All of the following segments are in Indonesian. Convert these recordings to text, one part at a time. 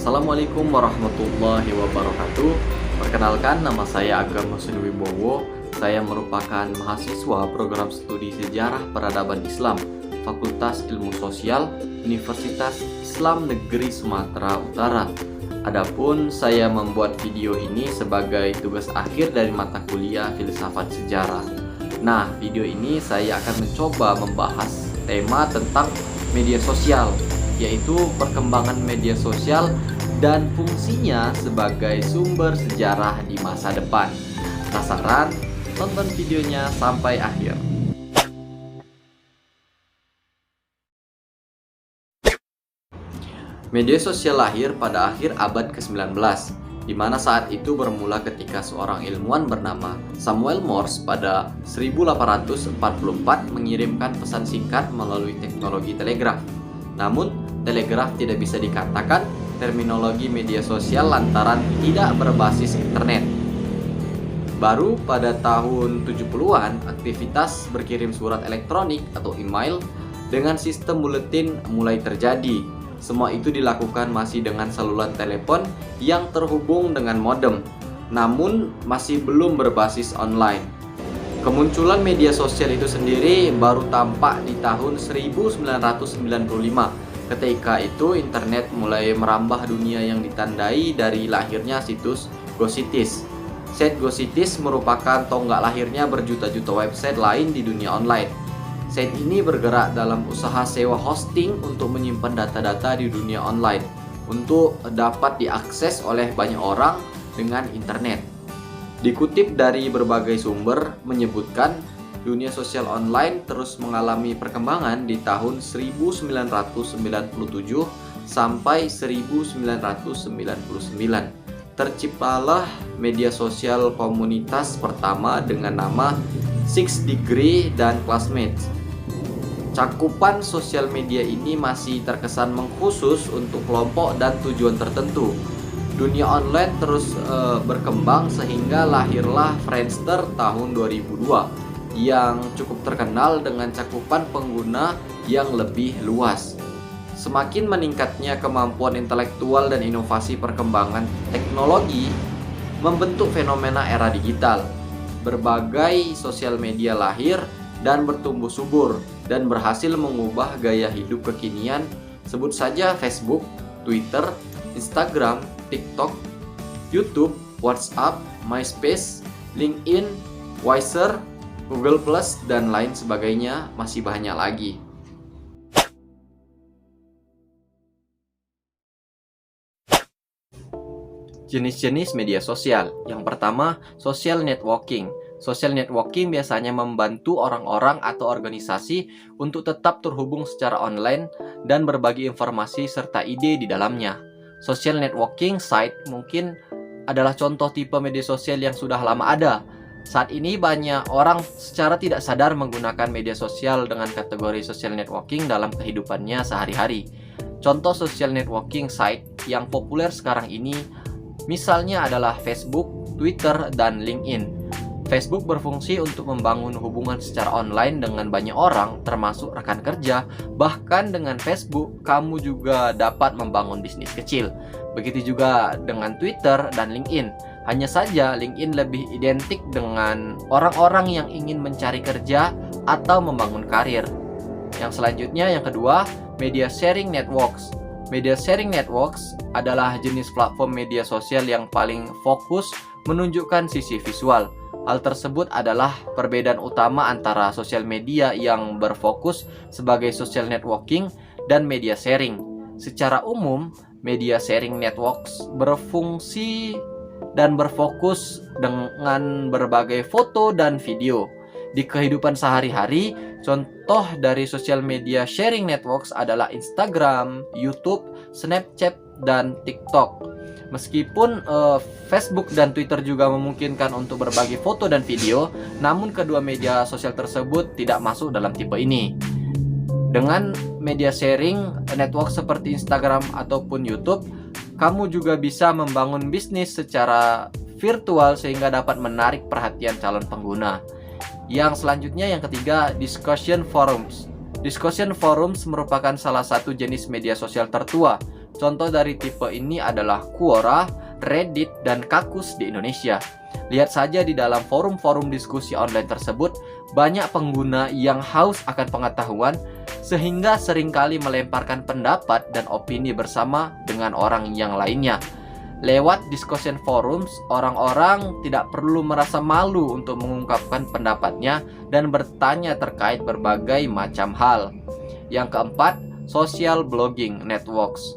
Assalamualaikum warahmatullahi wabarakatuh. Perkenalkan, nama saya Agam Husin Wibowo. Saya merupakan mahasiswa program studi Sejarah Peradaban Islam, Fakultas Ilmu Sosial, Universitas Islam Negeri Sumatera Utara. Adapun saya membuat video ini sebagai tugas akhir dari mata kuliah Filsafat Sejarah. Nah, video ini saya akan mencoba membahas tema tentang media sosial, yaitu perkembangan media sosial dan fungsinya sebagai sumber sejarah di masa depan. Penasaran? Tonton videonya sampai akhir. Media sosial lahir pada akhir abad ke-19, di mana saat itu bermula ketika seorang ilmuwan bernama Samuel Morse pada 1844 mengirimkan pesan singkat melalui teknologi telegraf. Namun, telegraf tidak bisa dikatakan terminologi media sosial lantaran tidak berbasis internet. Baru pada tahun 70-an, aktivitas berkirim surat elektronik atau email dengan sistem buletin mulai terjadi. Semua itu dilakukan masih dengan saluran telepon yang terhubung dengan modem, namun masih belum berbasis online. Kemunculan media sosial itu sendiri baru tampak di tahun 1995. Ketika itu internet mulai merambah dunia yang ditandai dari lahirnya situs Gositis. Site Gositis merupakan tonggak lahirnya berjuta-juta website lain di dunia online. Site ini bergerak dalam usaha sewa hosting untuk menyimpan data-data di dunia online untuk dapat diakses oleh banyak orang dengan internet. Dikutip dari berbagai sumber menyebutkan dunia sosial online terus mengalami perkembangan di tahun 1997 sampai 1999. Terciptalah media sosial komunitas pertama dengan nama Six Degree dan Classmates. Cakupan sosial media ini masih terkesan mengkhusus untuk kelompok dan tujuan tertentu. Dunia online terus berkembang sehingga lahirlah Friendster tahun 2002 yang cukup terkenal dengan cakupan pengguna yang lebih luas. Semakin meningkatnya kemampuan intelektual dan inovasi perkembangan teknologi membentuk fenomena era digital. Berbagai sosial media lahir dan bertumbuh subur dan berhasil mengubah gaya hidup kekinian. Sebut saja Facebook, Twitter, Instagram, TikTok, YouTube, WhatsApp, MySpace, LinkedIn, Wiser, Google+, dan lain sebagainya, masih banyak lagi. Jenis-jenis media sosial. Yang pertama, social networking. Social networking biasanya membantu orang-orang atau organisasi untuk tetap terhubung secara online dan berbagi informasi serta ide di dalamnya. Social networking site mungkin adalah contoh tipe media sosial yang sudah lama ada. Saat ini banyak orang secara tidak sadar menggunakan media sosial dengan kategori social networking dalam kehidupannya sehari-hari. Contoh social networking site yang populer sekarang ini misalnya adalah Facebook, Twitter, dan LinkedIn. Facebook berfungsi untuk membangun hubungan secara online dengan banyak orang, termasuk rekan kerja. Bahkan dengan Facebook, kamu juga dapat membangun bisnis kecil. Begitu juga dengan Twitter dan LinkedIn. Hanya saja LinkedIn lebih identik dengan orang-orang yang ingin mencari kerja atau membangun karir. Yang selanjutnya, yang kedua, media sharing networks. Media sharing networks adalah jenis platform media sosial yang paling fokus menunjukkan sisi visual. Hal tersebut adalah perbedaan utama antara sosial media yang berfokus sebagai social networking dan media sharing. Secara umum, media sharing networks berfungsi dan berfokus dengan berbagai foto dan video. Di kehidupan sehari-hari, contoh dari sosial media sharing networks adalah Instagram, YouTube, Snapchat, dan TikTok. Meskipun Facebook dan Twitter juga memungkinkan untuk berbagi foto dan video, namun kedua media sosial tersebut tidak masuk dalam tipe ini. Dengan media sharing network seperti Instagram ataupun YouTube, kamu juga bisa membangun bisnis secara virtual sehingga dapat menarik perhatian calon pengguna. Yang selanjutnya, yang ketiga, discussion forums. Discussion forums merupakan salah satu jenis media sosial tertua. Contoh dari tipe ini adalah Quora, Reddit, dan Kakus di Indonesia. Lihat saja di dalam forum-forum diskusi online tersebut, banyak pengguna yang haus akan pengetahuan sehingga seringkali melemparkan pendapat dan opini bersama dengan orang yang lainnya. Lewat discussion forums, orang-orang tidak perlu merasa malu untuk mengungkapkan pendapatnya dan bertanya terkait berbagai macam hal. Yang keempat, social blogging networks.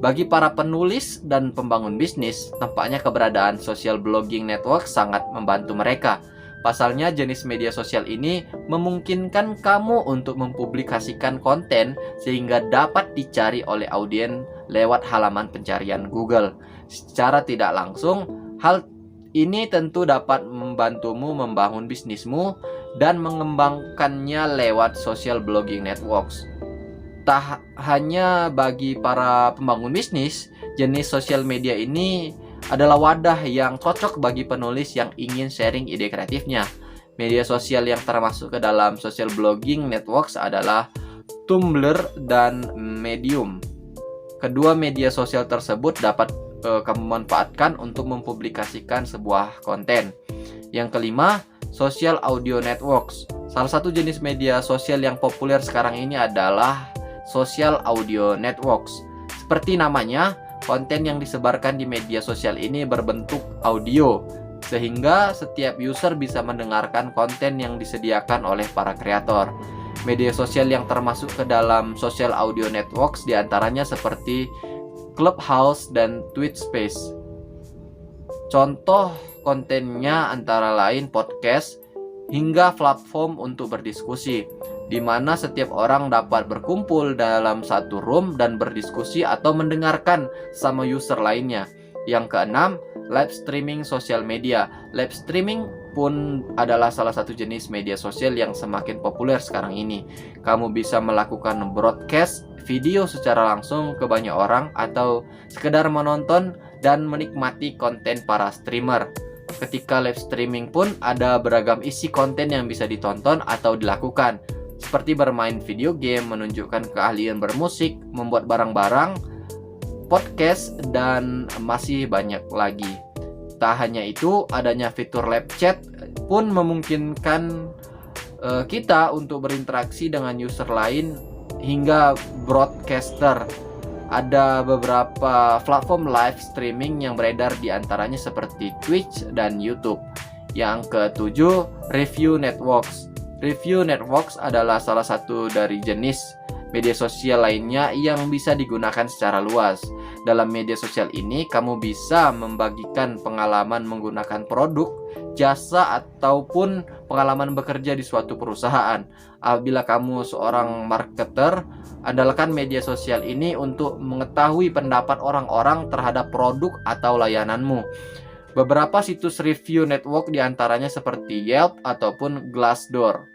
Bagi para penulis dan pembangun bisnis, tampaknya keberadaan social blogging network sangat membantu mereka. Pasalnya, jenis media sosial ini memungkinkan kamu untuk mempublikasikan konten sehingga dapat dicari oleh audiens lewat halaman pencarian Google. Secara tidak langsung, hal ini tentu dapat membantumu membangun bisnismu dan mengembangkannya lewat social blogging networks. Tak hanya bagi para pembangun bisnis, jenis sosial media ini adalah wadah yang cocok bagi penulis yang ingin sharing ide kreatifnya. Media sosial yang termasuk ke dalam social blogging networks adalah Tumblr dan Medium. Kedua media sosial tersebut dapat kamu manfaatkan untuk mempublikasikan sebuah konten. Yang kelima, social audio networks. Salah satu jenis media sosial yang populer sekarang ini adalah social audio networks. Seperti namanya, konten yang disebarkan di media sosial ini berbentuk audio, sehingga setiap user bisa mendengarkan konten yang disediakan oleh para kreator. Media sosial yang termasuk ke dalam social audio networks diantaranya seperti Clubhouse dan Twitch Space. Contoh kontennya antara lain podcast hingga platform untuk berdiskusi, di mana setiap orang dapat berkumpul dalam satu room dan berdiskusi atau mendengarkan sama user lainnya. Yang keenam, live streaming sosial media. Live streaming pun adalah salah satu jenis media sosial yang semakin populer sekarang ini. Kamu bisa melakukan broadcast video secara langsung ke banyak orang atau sekedar menonton dan menikmati konten para streamer. Ketika live streaming pun ada beragam isi konten yang bisa ditonton atau dilakukan, seperti bermain video game, menunjukkan keahlian bermusik, membuat barang-barang, podcast, dan masih banyak lagi. Tak hanya itu, adanya fitur live chat pun memungkinkan kita untuk berinteraksi dengan user lain hingga broadcaster. Ada beberapa platform live streaming yang beredar diantaranya seperti Twitch dan YouTube. Yang ketujuh, review networks. Review networks adalah salah satu dari jenis media sosial lainnya yang bisa digunakan secara luas. Dalam media sosial ini, kamu bisa membagikan pengalaman menggunakan produk, jasa, ataupun pengalaman bekerja di suatu perusahaan. Apabila kamu seorang marketer, andalkan media sosial ini untuk mengetahui pendapat orang-orang terhadap produk atau layananmu. Beberapa situs review network diantaranya seperti Yelp ataupun Glassdoor.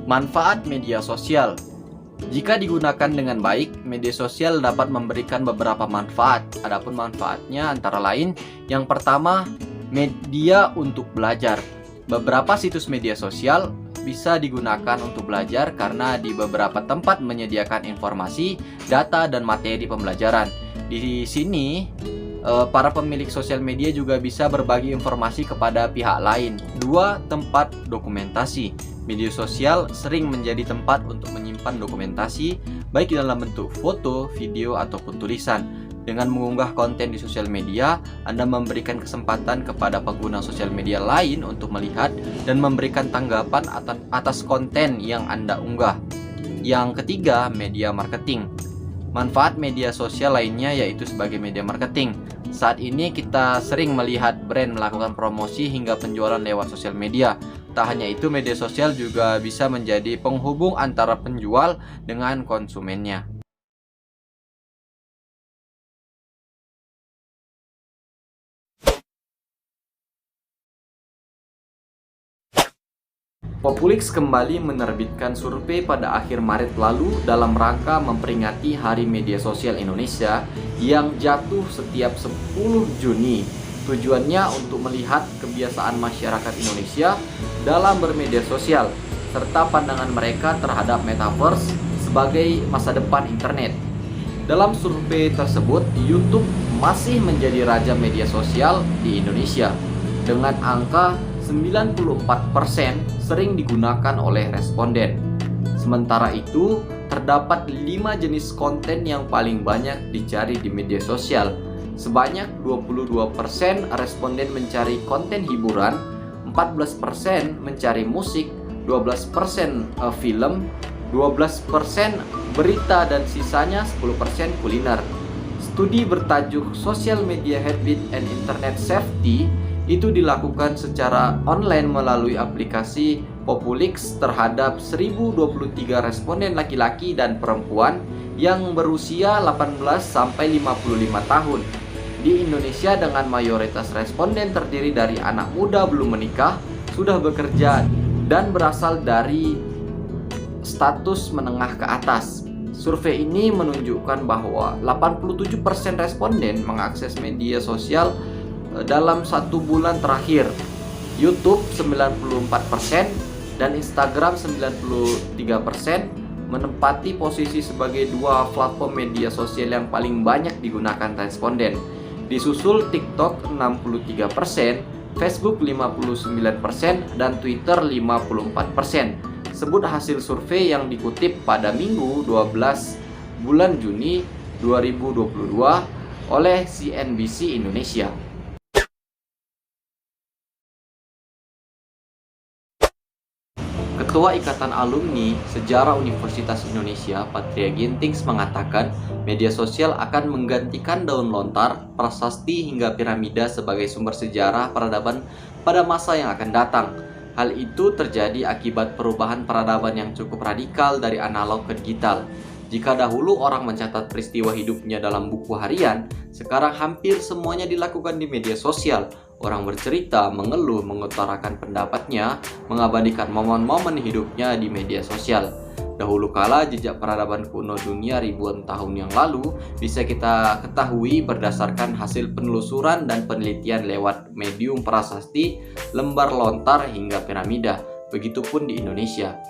Manfaat media sosial. Jika digunakan dengan baik, media sosial dapat memberikan beberapa manfaat. Adapun manfaatnya antara lain, yang pertama, media untuk belajar. Beberapa situs media sosial bisa digunakan untuk belajar karena di beberapa tempat menyediakan informasi, data, dan materi pembelajaran. Di sini, para pemilik sosial media juga bisa berbagi informasi kepada pihak lain. Dua, tempat dokumentasi. Media sosial sering menjadi tempat untuk menyimpan dokumentasi, baik dalam bentuk foto, video, ataupun tulisan. Dengan mengunggah konten di sosial media, Anda memberikan kesempatan kepada pengguna sosial media lain untuk melihat dan memberikan tanggapan atas konten yang Anda unggah. Yang ketiga, media marketing. Manfaat media sosial lainnya yaitu sebagai media marketing. Saat ini kita sering melihat brand melakukan promosi hingga penjualan lewat sosial media. Tak hanya itu, media sosial juga bisa menjadi penghubung antara penjual dengan konsumennya. Populix kembali menerbitkan survei pada akhir Maret lalu dalam rangka memperingati Hari Media Sosial Indonesia yang jatuh setiap 10 Juni. Tujuannya untuk melihat kebiasaan masyarakat Indonesia dalam bermedia sosial. serta pandangan mereka terhadap metaverse sebagai masa depan internet. Dalam survei tersebut, YouTube masih menjadi raja media sosial di Indonesia dengan angka 94% sering digunakan oleh responden. Sementara itu, terdapat 5 jenis konten yang paling banyak dicari di media sosial. Sebanyak 22% responden mencari konten hiburan, 14% mencari musik, 12% film, 12% berita, dan sisanya 10% kuliner. Studi bertajuk Social Media Habit and Internet Safety itu dilakukan secara online melalui aplikasi Populix terhadap 1023 responden laki-laki dan perempuan yang berusia 18 sampai 55 tahun. Di Indonesia dengan mayoritas responden terdiri dari anak muda belum menikah, sudah bekerja, dan berasal dari status menengah ke atas. Survei ini menunjukkan bahwa 87% responden mengakses media sosial dalam 1 bulan terakhir. YouTube 94% dan Instagram 93% menempati posisi sebagai 2 platform media sosial yang paling banyak digunakan responden. Disusul TikTok 63%, Facebook 59%, dan Twitter 54%. Sebut hasil survei yang dikutip pada Minggu 12 bulan Juni 2022 oleh CNBC Indonesia. Ketua Ikatan Alumni Sejarah Universitas Indonesia, Patria Gintings, mengatakan media sosial akan menggantikan daun lontar, prasasti, hingga piramida sebagai sumber sejarah peradaban pada masa yang akan datang. Hal itu terjadi akibat perubahan peradaban yang cukup radikal dari analog ke digital. Jika dahulu orang mencatat peristiwa hidupnya dalam buku harian, sekarang hampir semuanya dilakukan di media sosial. Orang bercerita, mengeluh, mengutarakan pendapatnya, mengabadikan momen-momen hidupnya di media sosial. Dahulu kala, jejak peradaban kuno dunia ribuan tahun yang lalu bisa kita ketahui berdasarkan hasil penelusuran dan penelitian lewat medium prasasti, lembar lontar, hingga piramida. Begitupun di Indonesia.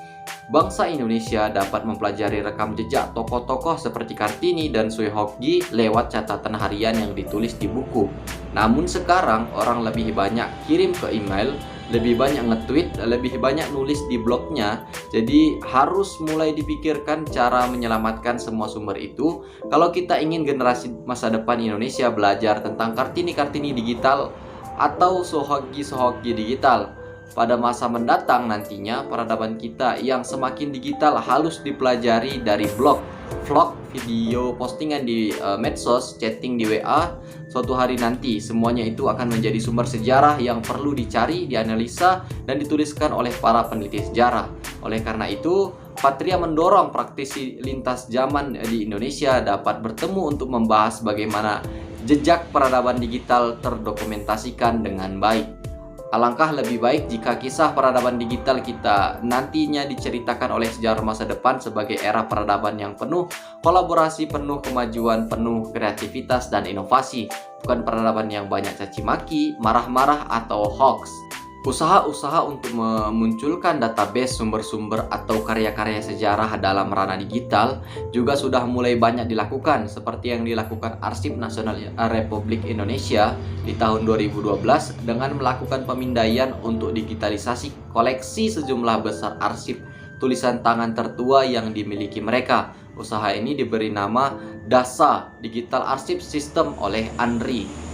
Bangsa Indonesia dapat mempelajari rekam jejak tokoh-tokoh seperti Kartini dan Sui Hokgi lewat catatan harian yang ditulis di buku. Namun sekarang orang lebih banyak kirim ke email, lebih banyak nge-tweet, lebih banyak nulis di blognya. Jadi harus mulai dipikirkan cara menyelamatkan semua sumber itu kalau kita ingin generasi masa depan Indonesia belajar tentang Kartini-Kartini digital atau Sohoggi-Sohoggi digital. Pada masa mendatang nantinya, peradaban kita yang semakin digital harus dipelajari dari blog, vlog, video, postingan di medsos, chatting di WA. Suatu hari nanti, semuanya itu akan menjadi sumber sejarah yang perlu dicari, dianalisa, dan dituliskan oleh para peneliti sejarah. Oleh karena itu, Patria mendorong praktisi lintas zaman di Indonesia dapat bertemu untuk membahas bagaimana jejak peradaban digital terdokumentasikan dengan baik. Alangkah lebih baik jika kisah peradaban digital kita nantinya diceritakan oleh sejarah masa depan sebagai era peradaban yang penuh kolaborasi, penuh kemajuan, penuh kreativitas dan inovasi, bukan peradaban yang banyak caci maki, marah-marah, atau hoax. Usaha-usaha untuk memunculkan database sumber-sumber atau karya-karya sejarah dalam ranah digital juga sudah mulai banyak dilakukan, seperti yang dilakukan Arsip Nasional Republik Indonesia di tahun 2012 dengan melakukan pemindaian untuk digitalisasi koleksi sejumlah besar arsip tulisan tangan tertua yang dimiliki mereka. Usaha ini diberi nama DASA Digital Arsip System oleh ANRI.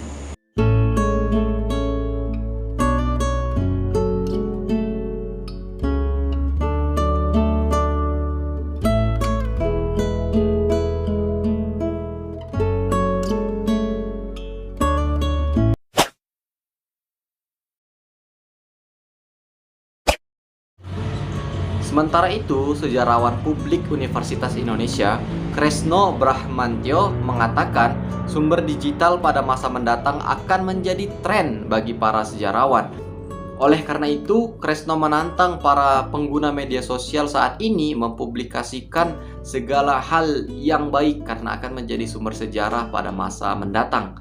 Sementara itu, sejarawan publik Universitas Indonesia, Kresno Brahmantyo, mengatakan sumber digital pada masa mendatang akan menjadi tren bagi para sejarawan. Oleh karena itu, Kresno menantang para pengguna media sosial saat ini mempublikasikan segala hal yang baik karena akan menjadi sumber sejarah pada masa mendatang.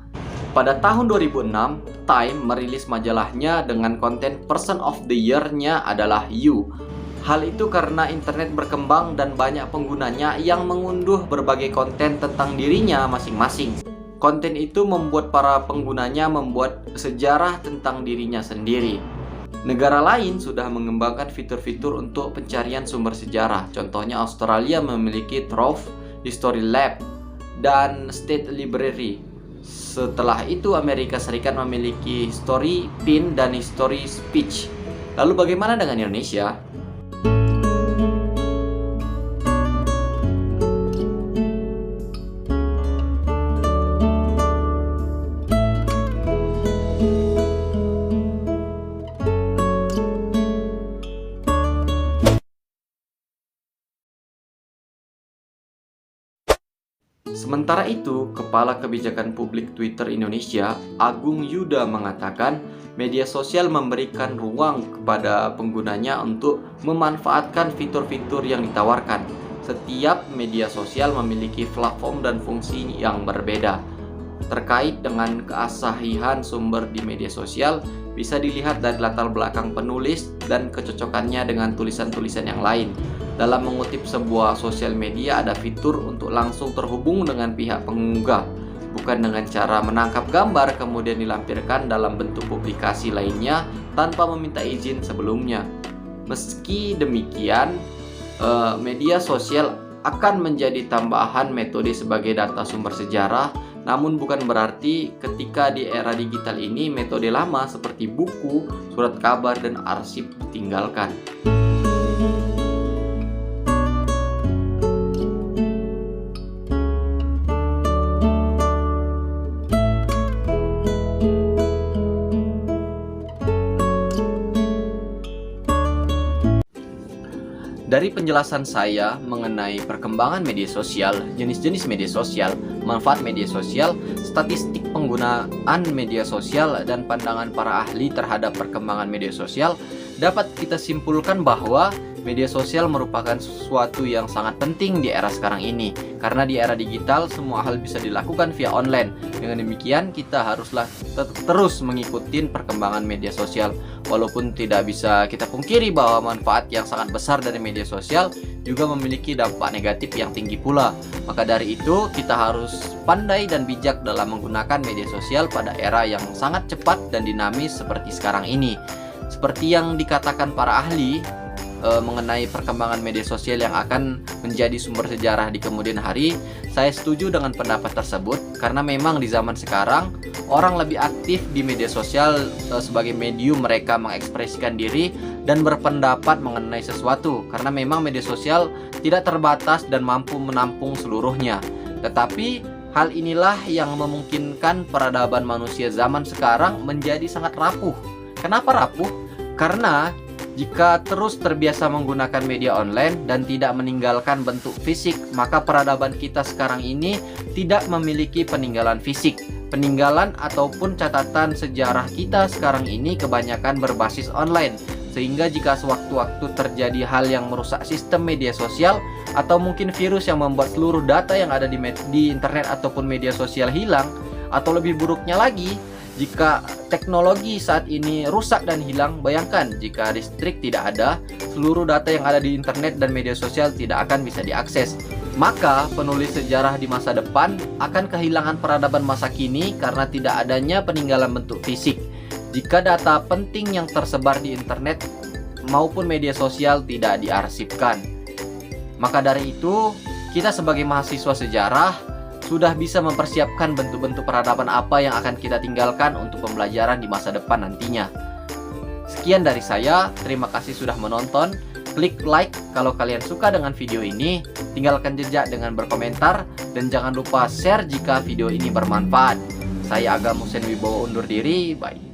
Pada tahun 2006, Time merilis majalahnya dengan konten Person of the Year-nya adalah You. Hal itu karena internet berkembang dan banyak penggunanya yang mengunduh berbagai konten tentang dirinya masing-masing. Konten itu membuat para penggunanya membuat sejarah tentang dirinya sendiri. Negara lain sudah mengembangkan fitur-fitur untuk pencarian sumber sejarah. Contohnya Australia memiliki Trove, History Lab, dan State Library. Setelah itu Amerika Serikat memiliki History Pin dan History Speech. Lalu bagaimana dengan Indonesia? Sementara itu, Kepala Kebijakan Publik Twitter Indonesia, Agung Yuda mengatakan, media sosial memberikan ruang kepada penggunanya untuk memanfaatkan fitur-fitur yang ditawarkan. Setiap media sosial memiliki platform dan fungsi yang berbeda. Terkait dengan keasahihan sumber di media sosial, bisa dilihat dari latar belakang penulis dan kecocokannya dengan tulisan-tulisan yang lain. Dalam mengutip sebuah sosial media, ada fitur untuk langsung terhubung dengan pihak pengunggah, bukan dengan cara menangkap gambar kemudian dilampirkan dalam bentuk publikasi lainnya tanpa meminta izin sebelumnya. Meski demikian, media sosial akan menjadi tambahan metode sebagai data sumber sejarah, namun bukan berarti ketika di era digital ini metode lama seperti buku, surat kabar, dan arsip ditinggalkan. Dari penjelasan saya mengenai perkembangan media sosial, jenis-jenis media sosial, manfaat media sosial, statistik penggunaan media sosial, dan pandangan para ahli terhadap perkembangan media sosial, dapat kita simpulkan bahwa media sosial merupakan sesuatu yang sangat penting di era sekarang ini. Karena di era digital, semua hal bisa dilakukan via online. Dengan demikian, kita haruslah terus mengikuti perkembangan media sosial. Walaupun tidak bisa kita pungkiri bahwa manfaat yang sangat besar dari media sosial juga memiliki dampak negatif yang tinggi pula. Maka dari itu, kita harus pandai dan bijak dalam menggunakan media sosial pada era yang sangat cepat dan dinamis seperti sekarang ini. Seperti yang dikatakan para ahli, mengenai perkembangan media sosial yang akan menjadi sumber sejarah di kemudian hari, saya setuju dengan pendapat tersebut karena memang di zaman sekarang orang lebih aktif di media sosial sebagai medium mereka mengekspresikan diri dan berpendapat mengenai sesuatu, karena memang media sosial tidak terbatas dan mampu menampung seluruhnya. Tetapi hal inilah yang memungkinkan peradaban manusia zaman sekarang menjadi sangat rapuh. Kenapa rapuh? Karena jika terus terbiasa menggunakan media online dan tidak meninggalkan bentuk fisik, maka peradaban kita sekarang ini tidak memiliki peninggalan fisik. Peninggalan ataupun catatan sejarah kita sekarang ini kebanyakan berbasis online. Sehingga jika sewaktu-waktu terjadi hal yang merusak sistem media sosial, atau mungkin virus yang membuat seluruh data yang ada di internet ataupun media sosial hilang, atau lebih buruknya lagi, jika teknologi saat ini rusak dan hilang, bayangkan jika listrik tidak ada, seluruh data yang ada di internet dan media sosial tidak akan bisa diakses. Maka penulis sejarah di masa depan akan kehilangan peradaban masa kini karena tidak adanya peninggalan bentuk fisik. Jika data penting yang tersebar di internet maupun media sosial tidak diarsipkan. Maka dari itu, kita sebagai mahasiswa sejarah sudah bisa mempersiapkan bentuk-bentuk peradaban apa yang akan kita tinggalkan untuk pembelajaran di masa depan nantinya. Sekian dari saya, terima kasih sudah menonton. Klik like kalau kalian suka dengan video ini, tinggalkan jejak dengan berkomentar, dan jangan lupa share jika video ini bermanfaat. Saya Agam Hussein Wibowo undur diri, bye.